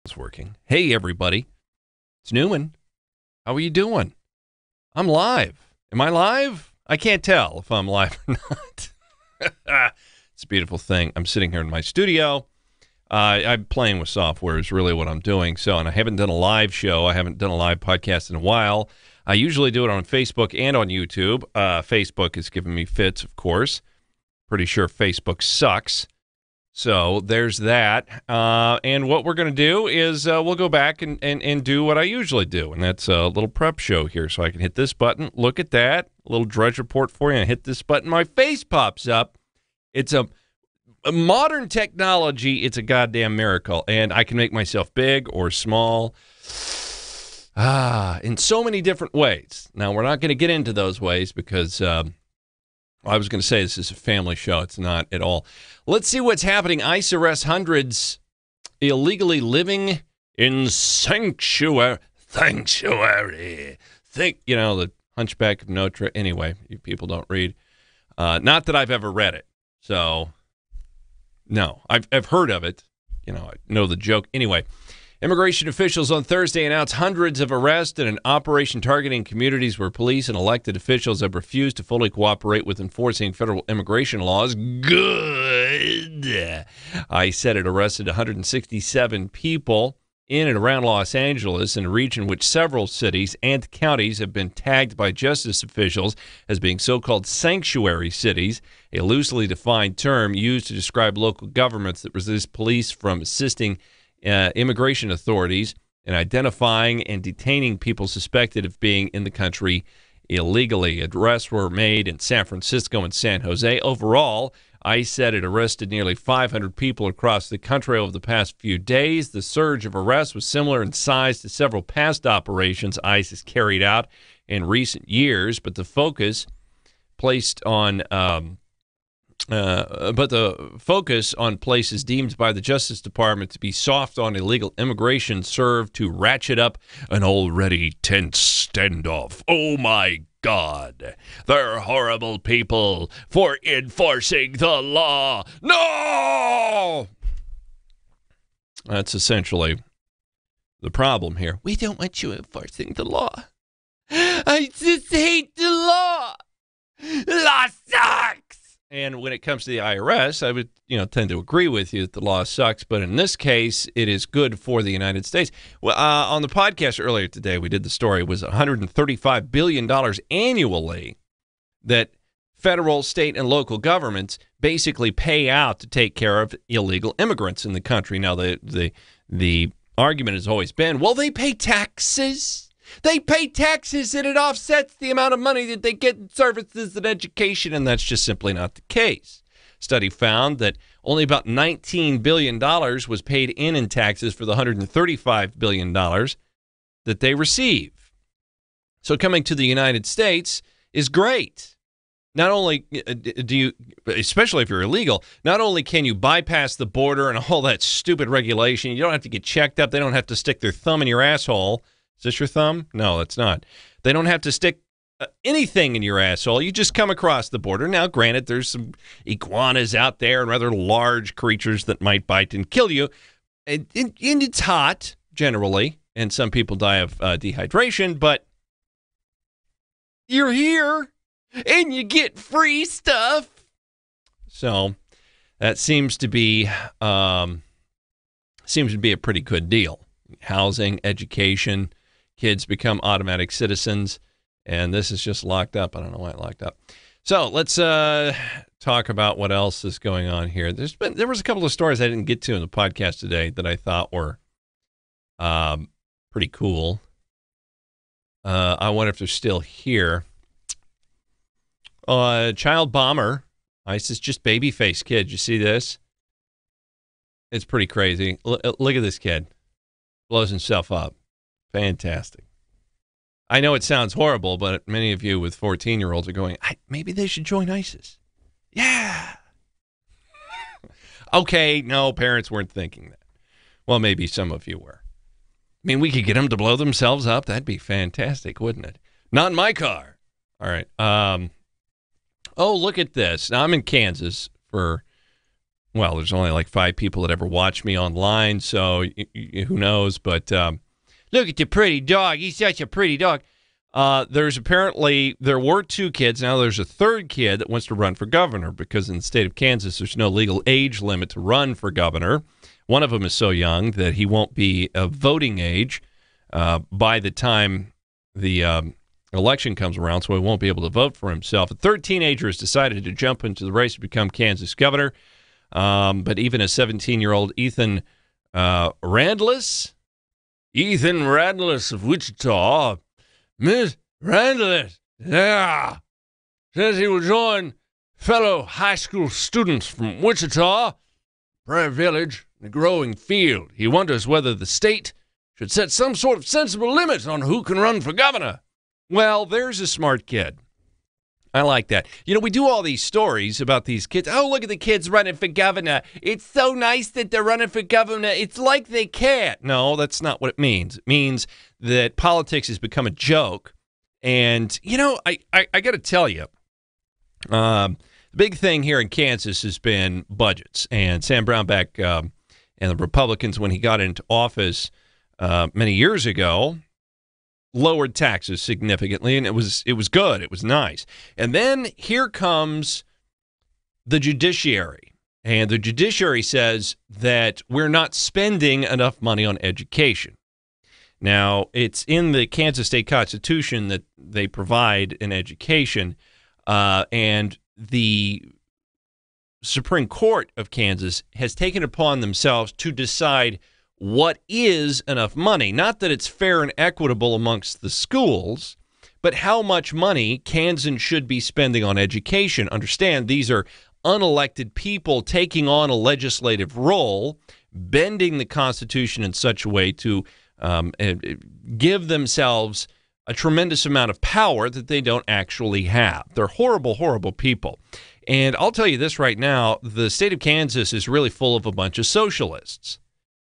It's working. Hey, everybody. It's Newman. How are you doing? I'm live. Am I live? I can't tell if I'm live or not. It's a beautiful thing. I'm sitting here in my studio. I'm playing with software is really what I'm doing. And I haven't done a live show. I haven't done a live podcast in a while. I usually do it on Facebook and on YouTube. Facebook is giving me fits, of course. Pretty sure Facebook sucks. So there's that. And what we're going to do is we'll go back and do what I usually do. And that's a little prep show here. So I can hit this button. Look at that. A little Drudge Report for you. I hit this button. My face pops up. It's a modern technology. It's a goddamn miracle. And I can make myself big or small. In so many different ways. Now, we're not going to get into those ways because... I was going to say this is a family show. It's not at all. Let's see what's happening. ICE arrests hundreds illegally living in sanctuary. Think, the Hunchback of Notre. Anyway, you people don't read. Not that I've ever read it. So, no. I've heard of it. I know the joke. Anyway, immigration officials on Thursday announced hundreds of arrests in an operation targeting communities where police and elected officials have refused to fully cooperate with enforcing federal immigration laws. Good. I said it arrested 167 people in and around Los Angeles, in a region which several cities and counties have been tagged by justice officials as being so-called sanctuary cities, a loosely defined term used to describe local governments that resist police from assisting immigration authorities in identifying and detaining people suspected of being in the country illegally. Arrests were made in San Francisco and San Jose. Overall, ICE said it arrested nearly 500 people across the country over the past few days. The surge of arrests was similar in size to several past operations ICE has carried out in recent years, but the focus placed on places deemed by the Justice Department to be soft on illegal immigration served to ratchet up an already tense standoff. Oh, my God. They're horrible people for enforcing the law. No! That's essentially the problem here. We don't want you enforcing the law. I just hate the law. Law sucks. And when it comes to the IRS, I would, tend to agree with you that the law sucks. But in this case, it is good for the United States. Well, on the podcast earlier today, we did the story. It was $135 billion annually that federal, state, and local governments basically pay out to take care of illegal immigrants in the country. Now, the argument has always been, well, they pay taxes. They pay taxes and it offsets the amount of money that they get in services and education, and that's just simply not the case. Study found that only about $19 billion was paid in taxes for the $135 billion that they receive. So coming to the United States is great. Not only do you, especially if you're illegal, not only can you bypass the border and all that stupid regulation, you don't have to get checked up, they don't have to stick their thumb in your asshole. Is this your thumb? No, it's not. They don't have to stick anything in your asshole. You just come across the border. Now, granted, there's some iguanas out there and rather large creatures that might bite and kill you. And it's hot, generally, and some people die of dehydration, but you're here, and you get free stuff. So that seems to be a pretty good deal. Housing, education. Kids become automatic citizens, and this is just locked up. I don't know why it locked up. So let's talk about what else is going on here. There was a couple of stories I didn't get to in the podcast today that I thought were pretty cool. I wonder if they're still here. Child bomber. ICE is just baby-faced kid. You see this? It's pretty crazy. Look at this kid. Blows himself up. Fantastic. I know it sounds horrible, but many of you with 14-year-olds are going, maybe they should join ISIS. Yeah. Okay, no, parents weren't thinking that. Well, maybe some of you were. I mean, we could get them to blow themselves up. That'd be fantastic, wouldn't it? Not in my car. All right. Oh, look at this. Now, I'm in Kansas for well, there's only like 5 people that ever watch me online, so who knows? But look at the pretty dog. He's such a pretty dog. There were 2 kids. Now there's a 3rd kid that wants to run for governor because in the state of Kansas, there's no legal age limit to run for governor. One of them is so young that he won't be of voting age by the time the election comes around, so he won't be able to vote for himself. A 3rd teenager has decided to jump into the race to become Kansas governor. But even a 17-year-old Ethan Randless of Wichita, Miss Randless, says he will join fellow high school students from Wichita, Prairie Village, in a growing field. He wonders whether the state should set some sort of sensible limit on who can run for governor. Well, there's a smart kid. I like that. We do all these stories about these kids. Oh, look at the kids running for governor. It's so nice that they're running for governor. It's like they can't. No, that's not what it means. It means that politics has become a joke. And, I got to tell you, the big thing here in Kansas has been budgets. And Sam Brownback and the Republicans, when he got into office many years ago, lowered taxes significantly, and it was good. It was nice. And then here comes the judiciary, and the judiciary says that we're not spending enough money on education. Now, it's in the Kansas State Constitution that they provide an education, and the Supreme Court of Kansas has taken upon themselves to decide what is enough money. Not that it's fair and equitable amongst the schools, but how much money Kansans should be spending on education. Understand, these are unelected people taking on a legislative role, bending the Constitution in such a way to give themselves a tremendous amount of power that they don't actually have. They're horrible, horrible people. And I'll tell you this right now, the state of Kansas is really full of a bunch of socialists.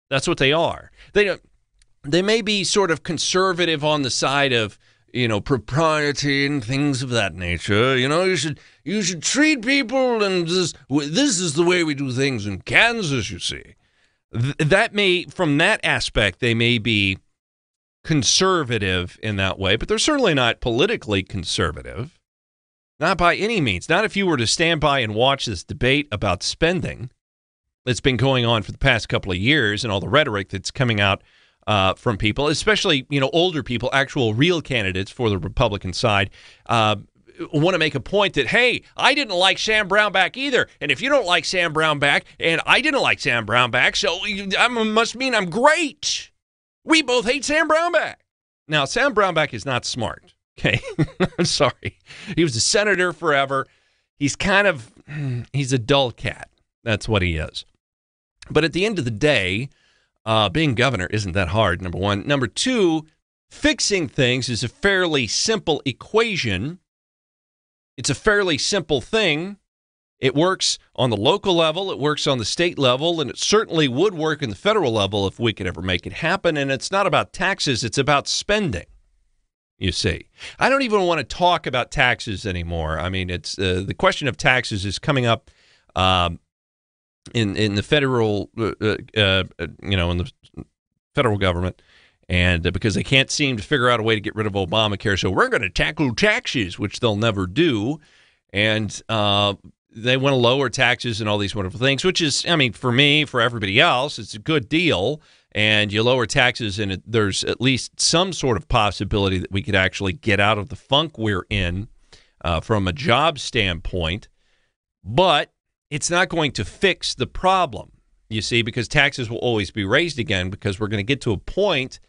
That's what they are. They may be sort of conservative on the side of, propriety and things of that nature. You should treat people, and this is the way we do things in Kansas, you see. From that aspect, they may be conservative in that way, but they're certainly not politically conservative. Not by any means. Not if you were to stand by and watch this debate about spending that's been going on for the past couple of years and all the rhetoric that's coming out from people, especially, older people, actual real candidates for the Republican side, want to make a point that, hey, I didn't like Sam Brownback either. And if you don't like Sam Brownback, and I didn't like Sam Brownback, so I must mean I'm great. We both hate Sam Brownback. Now, Sam Brownback is not smart. Okay, I'm sorry. He was a senator forever. He's a dull cat. That's what he is. But at the end of the day, being governor isn't that hard, number one. Number two, fixing things is a fairly simple equation. It's a fairly simple thing. It works on the local level, it works on the state level, and it certainly would work in the federal level if we could ever make it happen. And it's not about taxes, it's about spending. You see, I don't even want to talk about taxes anymore. I mean, it's the question of taxes is coming up in the federal, in the federal government, and because they can't seem to figure out a way to get rid of Obamacare, so we're going to tackle taxes, which they'll never do, and they want to lower taxes and all these wonderful things, which is, I mean, for me, for everybody else, it's a good deal. And you lower taxes, and there's at least some sort of possibility that we could actually get out of the funk we're in from a job standpoint. But it's not going to fix the problem, you see, because taxes will always be raised again, because we're going to get to a point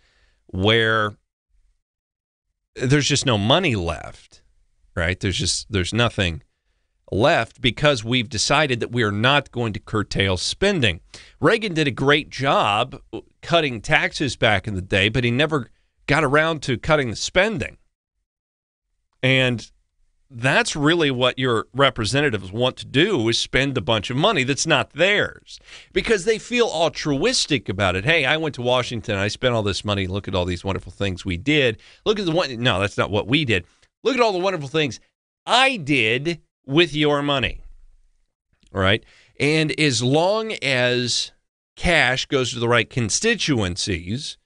where there's just no money left, right? There's nothing left because we've decided that we are not going to curtail spending. Reagan did a great job cutting taxes back in the day, but he never got around to cutting the spending. And that's really what your representatives want to do, is spend a bunch of money that's not theirs, because they feel altruistic about it. Hey, I went to Washington, I spent all this money, look at all these wonderful things we did. Look at no, that's not what we did. Look at all the wonderful things I did with your money. All right. And as long as cash goes to the right constituencies,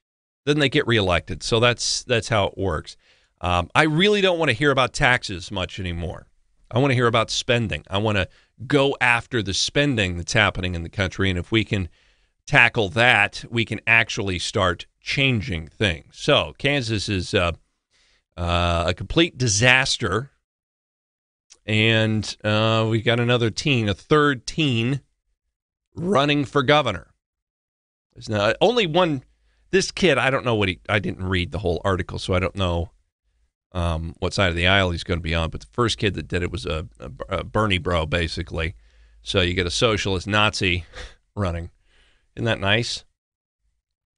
then they get reelected. So that's how it works. I really don't want to hear about taxes much anymore. I want to hear about spending. I want to go after the spending that's happening in the country. And if we can tackle that, we can actually start changing things. So Kansas is a complete disaster. And we got another teen, a third teen, running for governor. There's not, only one. This kid, I don't know I didn't read the whole article, so I don't know what side of the aisle he's going to be on. But the first kid that did it was a Bernie bro, basically. So you get a socialist Nazi running. Isn't that nice?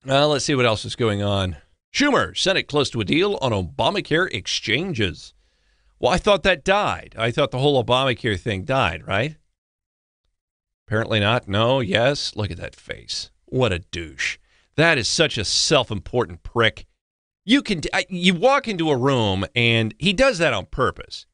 Let's see what else is going on. Schumer, Senate close to a deal on Obamacare exchanges. Well, I thought that died. I thought the whole Obamacare thing died, right? Apparently not. No, yes. Look at that face. What a douche. That is such a self-important prick. You walk into a room, and he does that on purpose.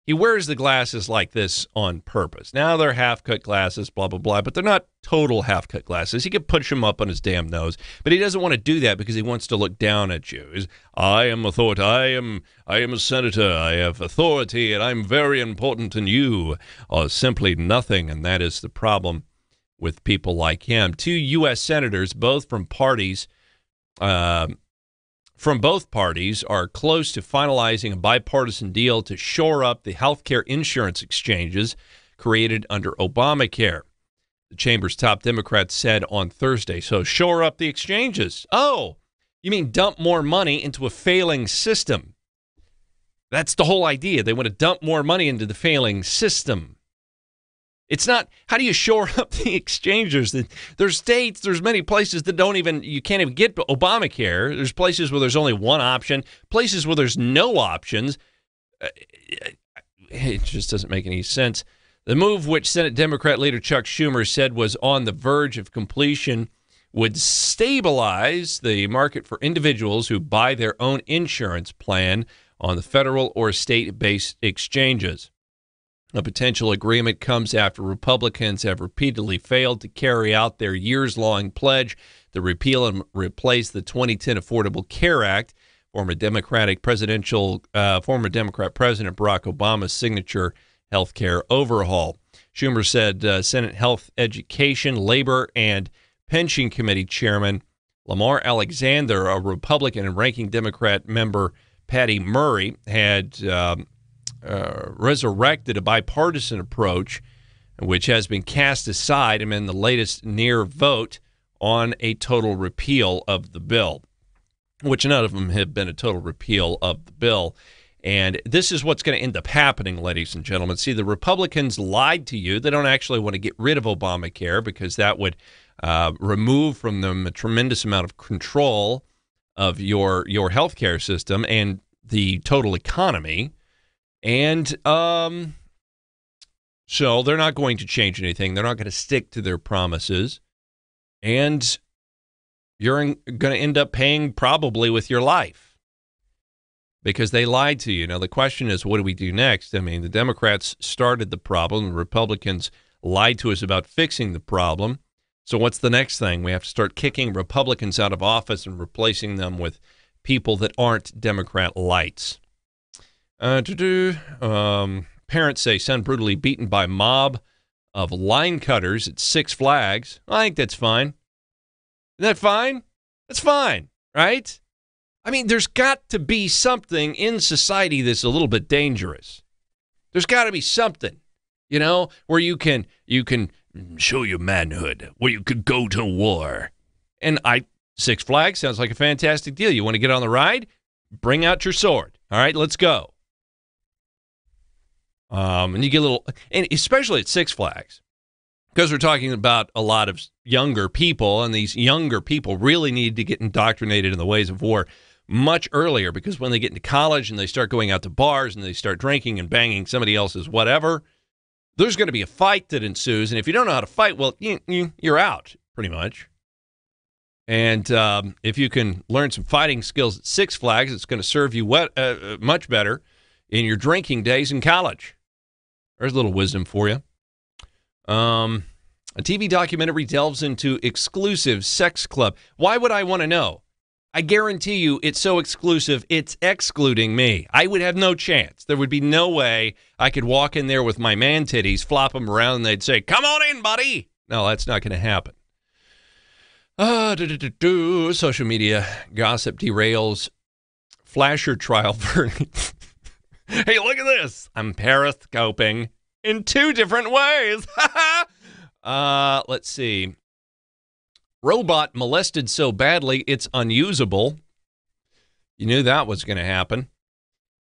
He wears the glasses like this on purpose. Now they're half-cut glasses, blah, blah, blah, but they're not total half-cut glasses. He could push them up on his damn nose, but he doesn't want to do that because he wants to look down at you. I am authority. I am a senator. I have authority, and I'm very important, and you are simply nothing, and that is the problem with people like him. 2 U.S. senators, both from parties, from both parties, are close to finalizing a bipartisan deal to shore up the healthcare insurance exchanges created under Obamacare. The chamber's top Democrats said on Thursday. So shore up the exchanges. Oh, you mean dump more money into a failing system? That's the whole idea. They want to dump more money into the failing system. It's not, how do you shore up the exchanges? There's states, there's many places that you can't even get Obamacare. There's places where there's only one option, places where there's no options. It just doesn't make any sense. The move, which Senate Democrat leader Chuck Schumer said was on the verge of completion, would stabilize the market for individuals who buy their own insurance plan on the federal or state-based exchanges. A potential agreement comes after Republicans have repeatedly failed to carry out their years-long pledge to repeal and replace the 2010 Affordable Care Act, former Democrat President Barack Obama's signature health care overhaul. Schumer said Senate Health, Education, Labor, and Pension Committee Chairman Lamar Alexander, a Republican, and ranking Democrat member Patty Murray had resurrected a bipartisan approach, which has been cast aside in the latest near vote on a total repeal of the bill, which none of them have been a total repeal of the bill. And this is what's going to end up happening, ladies and gentlemen. See, the Republicans lied to you. They don't actually want to get rid of Obamacare because that would remove from them a tremendous amount of control of your health care system and the total economy. And so they're not going to change anything. They're not going to stick to their promises. And you're going to end up paying probably with your life because they lied to you. Now, the question is, what do we do next? I mean, the Democrats started the problem. The Republicans lied to us about fixing the problem. So what's the next thing? We have to start kicking Republicans out of office and replacing them with people that aren't Democrat lights. Parents say son brutally beaten by mob of line cutters at Six Flags. I think that's fine. Isn't that fine? That's fine, right? I mean, there's got to be something in society that's a little bit dangerous. There's got to be something, where you can show your manhood, where you could go to war. And Six Flags sounds like a fantastic deal. You want to get on the ride? Bring out your sword. All right, let's go. And you get a little, and especially at Six Flags, because we're talking about a lot of younger people, and these younger people really need to get indoctrinated in the ways of war much earlier, because when they get into college and they start going out to bars and they start drinking and banging somebody else's whatever, there's going to be a fight that ensues. And if you don't know how to fight, well, you're out pretty much. And if you can learn some fighting skills at Six Flags, it's going to serve you much better in your drinking days in college. There's a little wisdom for you. A TV documentary delves into exclusive sex club. Why would I want to know? I guarantee you it's so exclusive, it's excluding me. I would have no chance. There would be no way I could walk in there with my man titties, flop them around, and they'd say, come on in, buddy. No, that's not going to happen. Social media gossip derails flasher trial verdict. Hey, look at this. I'm periscoping in 2 different ways. Let's see. Robot molested so badly it's unusable. You knew that was going to happen.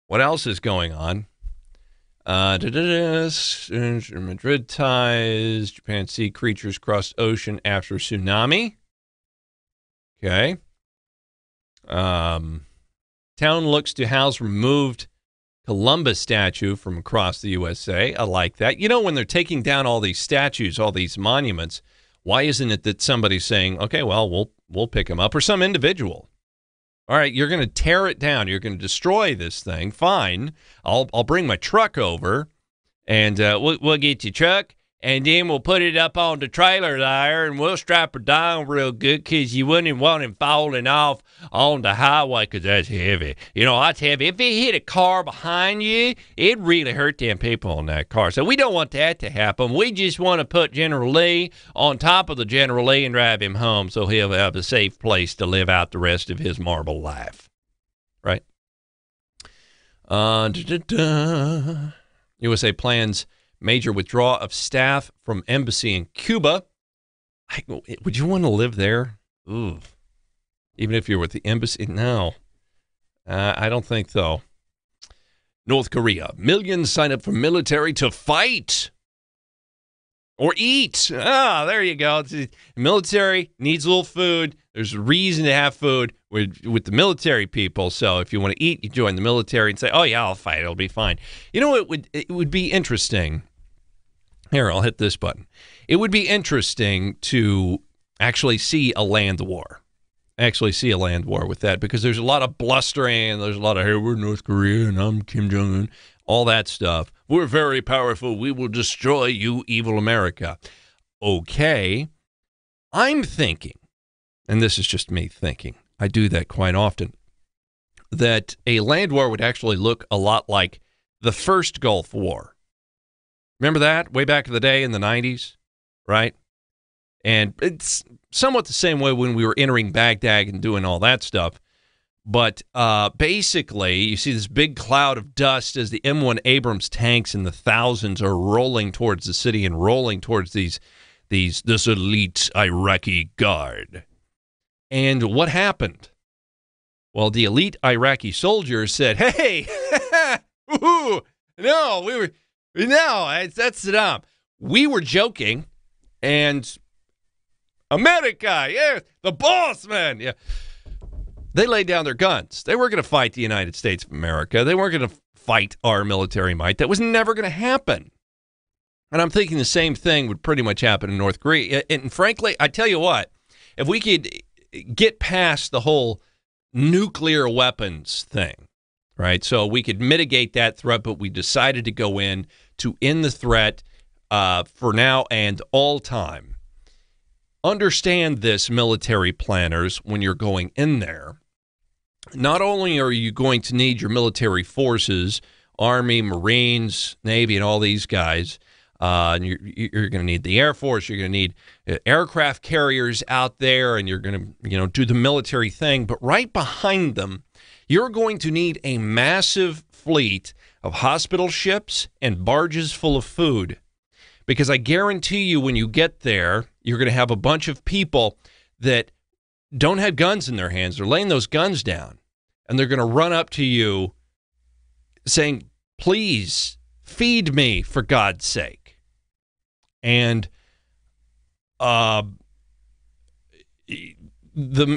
What else is going on? Madrid ties. Japan sea creatures crossed ocean after tsunami. Okay. Town looks to house removed Columbus statue from across the USA. I like that. You know, when they're taking down all these statues, all these monuments, why isn't it that somebody's saying, okay, well, we'll pick them up, or some individual? All right, you're going to tear it down. You're going to destroy this thing. Fine. I'll bring my truck over, and we'll get your truck, and then we'll put it up on the trailer there, and we'll strap her down real good because you wouldn't want him falling off on the highway because that's heavy. You know, that's heavy. If it hit a car behind you, it'd really hurt them people in that car. So we don't want that to happen. We just want to put General Lee on top of the General Lee and drive him home so he'll have a safe place to live out the rest of his marble life. Right? USA plans major withdrawal of staff from embassy in Cuba. Would you want to live there? Ooh. Even if you're with the embassy? No. I don't think so. North Korea. Millions sign up for military to fight or eat. There you go. The military needs a little food. There's a reason to have food with the military people. So if you want to eat, you join the military and say, oh, yeah, I'll fight. It'll be fine. You know, it would be interesting. Here, I'll hit this button. It would be interesting to actually see a land war. With that, because there's a lot of blustering. There's a lot of, hey, we're North Korea and I'm Kim Jong-un. All that stuff. We're very powerful. We will destroy you, evil America. Okay. I'm thinking, and this is just me thinking, I do that quite often, that a land war would actually look a lot like the first Gulf War. Remember that? Way back in the day in the 90s, right? And it's somewhat the same way when we were entering Baghdad and doing all that stuff. But basically, you see this big cloud of dust as the M1 Abrams tanks in the thousands are rolling towards the city and rolling towards this elite Iraqi guard. And what happened? Well, the elite Iraqi soldiers said, hey, no, that's Saddam. We were joking, and America, yeah, the boss, man, yeah. They laid down their guns. They weren't going to fight the United States of America. They weren't going to fight our military might. That was never going to happen. And I'm thinking the same thing would pretty much happen in North Korea. And frankly, I tell you what, if we could get past the whole nuclear weapons thing, right? So we could mitigate that threat, but we decided to go in to end the threat for now and all time. Understand this, military planners, when you're going in there. Not only are you going to need your military forces, Army, Marines, Navy, and all these guys, and you're going to need the Air Force, you're going to need aircraft carriers out there, and you're going to do the military thing. But right behind them, you're going to need a massive fleet of hospital ships and barges full of food. Because I guarantee you when you get there, you're going to have a bunch of people that don't have guns in their hands. They're laying those guns down, and they're going to run up to you saying, please feed me for God's sake. And the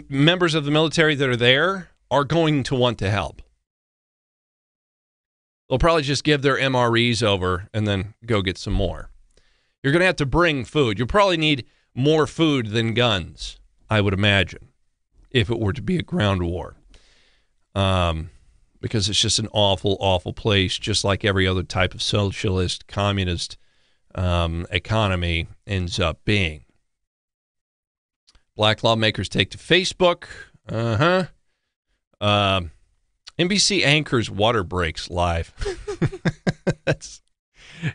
members of the military that are there are going to want to help. They'll probably just give their MREs over and then go get some more. You're going to have to bring food. You'll probably need more food than guns, I would imagine, if it were to be a ground war. Because it's just an awful, awful place, just like every other type of socialist, communist economy ends up being. Black lawmakers take to Facebook. NBC anchors water breaks live.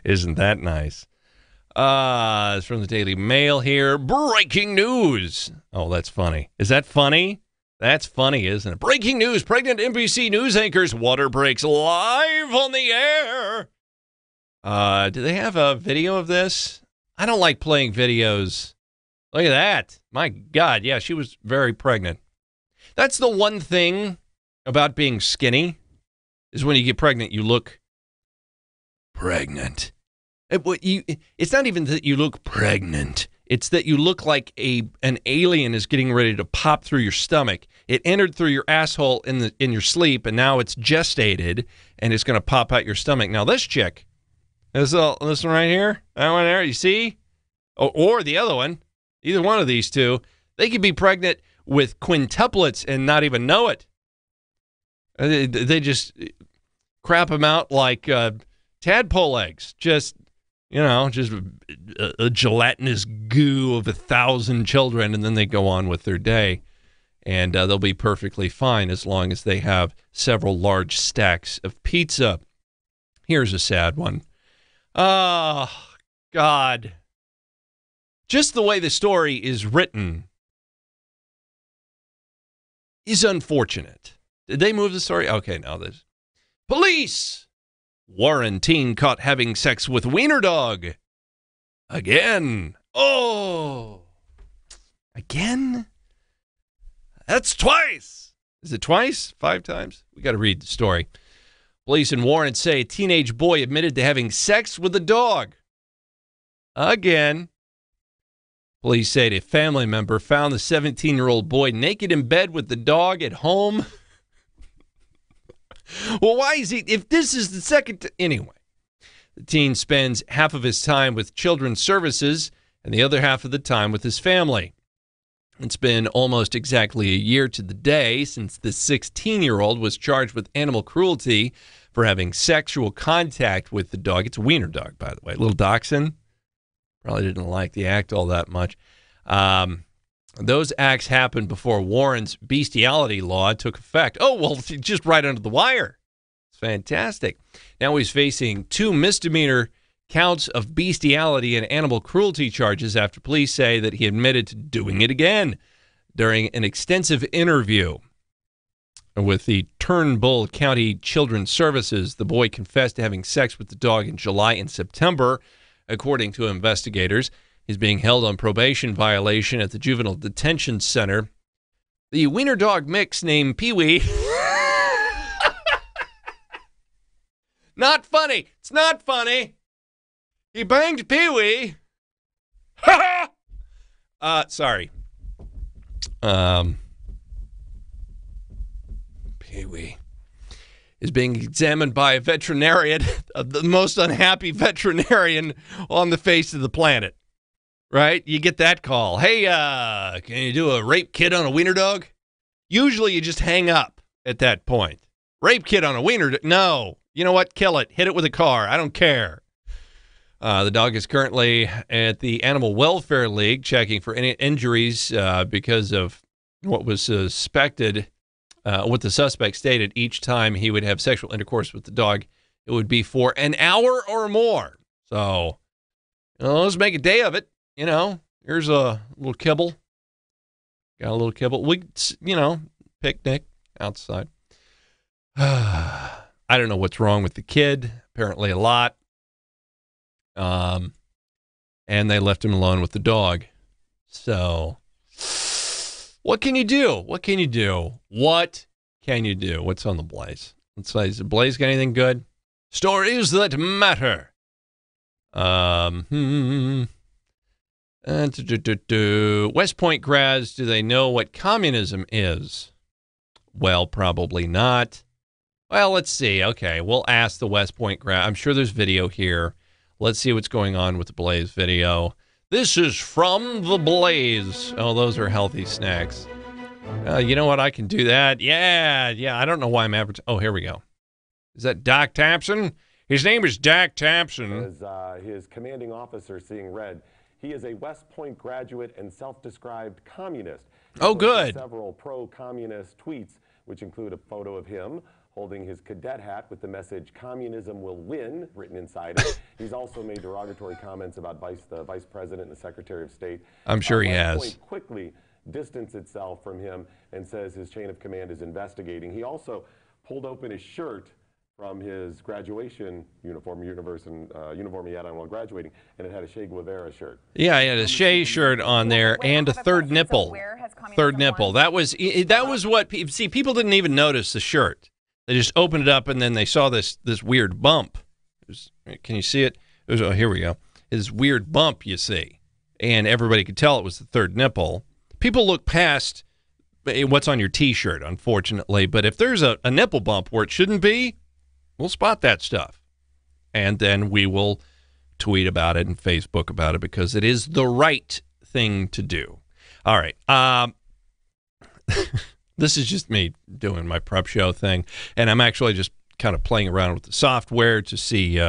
Isn't that nice? It's from the Daily Mail here. Breaking news. Oh, that's funny. Is that funny? That's funny, isn't it? Breaking news. Pregnant NBC news anchors water breaks live on the air. Do they have a video of this? I don't like playing videos. Look at that. My God. Yeah, she was very pregnant. That's the one thing about being skinny is when you get pregnant, you look pregnant. It's not even that you look pregnant. It's that you look like an alien is getting ready to pop through your stomach. It entered through your asshole in your sleep, and now it's gestated, and it's going to pop out your stomach. Now, this chick, this one right here, that one there, you see? Or the other one, either one of these two, they could be pregnant with quintuplets and not even know it. They just crap them out like tadpole eggs. Just a gelatinous goo of 1,000 children, and then they go on with their day. And they'll be perfectly fine as long as they have several large stacks of pizza. Here's a sad one. Oh, God. Just the way the story is written is unfortunate. Did they move the story? Okay, now this. Police! Warren teen caught having sex with Wiener Dog. Again. Oh. Again? That's twice. Is it twice? 5 times? We got to read the story. Police in Warren say a teenage boy admitted to having sex with a dog. Again. Police say a family member found the 17-year-old boy naked in bed with the dog at home. Well, why is he, if this is the second, anyway. The teen spends half of his time with children's services and the other half of the time with his family. It's been almost exactly a year to the day since the 16-year-old was charged with animal cruelty for having sexual contact with the dog. It's a Wiener Dog, by the way. Little Dachshund. Probably didn't like the act all that much. Those acts happened before Warren's bestiality law took effect. Oh, well, just right under the wire. It's fantastic. Now he's facing 2 misdemeanor counts of bestiality and animal cruelty charges after police say that he admitted to doing it again during an extensive interview with the Turnbull County Children's Services. The boy confessed to having sex with the dog in July and September, according to investigators. He's being held on probation violation at the Juvenile Detention Center. The Wiener Dog mix named Pee-wee. Not funny. It's not funny. He banged Pee-wee. Sorry. Pee-wee is being examined by a veterinarian, the most unhappy veterinarian on the face of the planet. Right? You get that call. Hey, can you do a rape kit on a Wiener Dog? Usually you just hang up at that point. Rape kit on a Wiener Dog? No. You know what? Kill it. Hit it with a car. I don't care. The dog is currently at the Animal Welfare League checking for any injuries because of what was suspected, what the suspect stated each time he would have sexual intercourse with the dog. It would be for an hour or more. So, let's make a day of it. Here's a little kibble. Got a little kibble. We, picnic outside. I don't know what's wrong with the kid. Apparently a lot. And they left him alone with the dog. So, what can you do? What can you do? What can you do? What's on the Blaze? Let's say, has the Blaze got anything good? Stories that matter. West Point grads, do they know what communism is? Well, probably not. Well, let's see. Okay, we'll ask the West Point grad. I'm sure there's video here. Let's see what's going on with the Blaze video. This is from the Blaze. Oh, those are healthy snacks. You know what? I can do that. Yeah. I don't know why I'm advertising. Oh, here we go. Is that Doc Thompson? His name is Dak Thompson. As his commanding officer seeing red, he is a West Point graduate and self-described communist. Oh, good. Several pro-communist tweets, which include a photo of him holding his cadet hat with the message "Communism will win" written inside it. He's also made derogatory comments about the vice president and the secretary of state. I'm sure he has. West Point quickly distanced itself from him and says his chain of command is investigating. He also pulled open his shirt from his graduation uniform he had on while graduating, and it had a Che Guevara shirt. Yeah, he had a Che shirt on there and a third nipple. Third nipple. That was what people didn't even notice the shirt. They just opened it up and then they saw this weird bump. Can you see it? Oh, here we go. This weird bump you see, and everybody could tell it was the third nipple. People look past what's on your T-shirt, unfortunately, but if there's a nipple bump where it shouldn't be, we'll spot that stuff, and then we will tweet about it and Facebook about it because it is the right thing to do. All right. This is just me doing my prep show thing, and I'm actually just kind of playing around with the software to see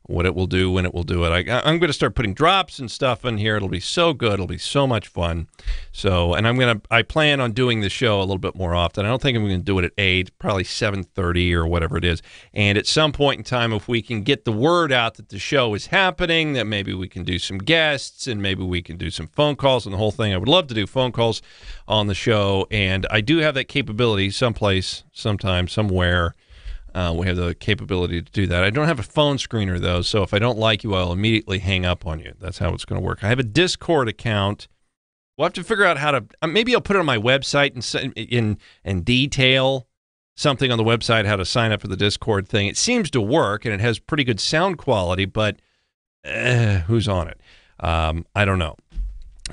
what it will do when it will do it. I'm going to start putting drops and stuff in here. It'll be so good. It'll be so much fun. So, and I plan on doing the show a little bit more often. I don't think I'm going to do it at 8, probably 7:30 or whatever it is. And at some point in time, if we can get the word out that the show is happening, that maybe we can do some guests and maybe we can do some phone calls and the whole thing. I would love to do phone calls on the show. And I do have that capability someplace, sometime, somewhere. We have the capability to do that. I don't have a phone screener, though, so if I don't like you, I'll immediately hang up on you. That's how it's going to work. I have a Discord account. We'll have to figure out how to maybe I'll put it on my website and detail something on the website, how to sign up for the Discord thing. It seems to work, and it has pretty good sound quality, but who's on it? I don't know.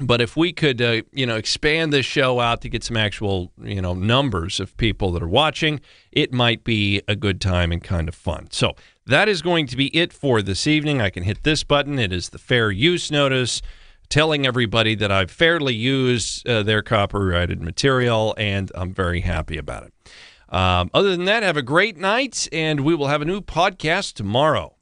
But if we could, expand this show out to get some actual, numbers of people that are watching, it might be a good time and kind of fun. So that is going to be it for this evening. I can hit this button. It is the fair use notice telling everybody that I've fairly used their copyrighted material, and I'm very happy about it. Other than that, have a great night, and we will have a new podcast tomorrow.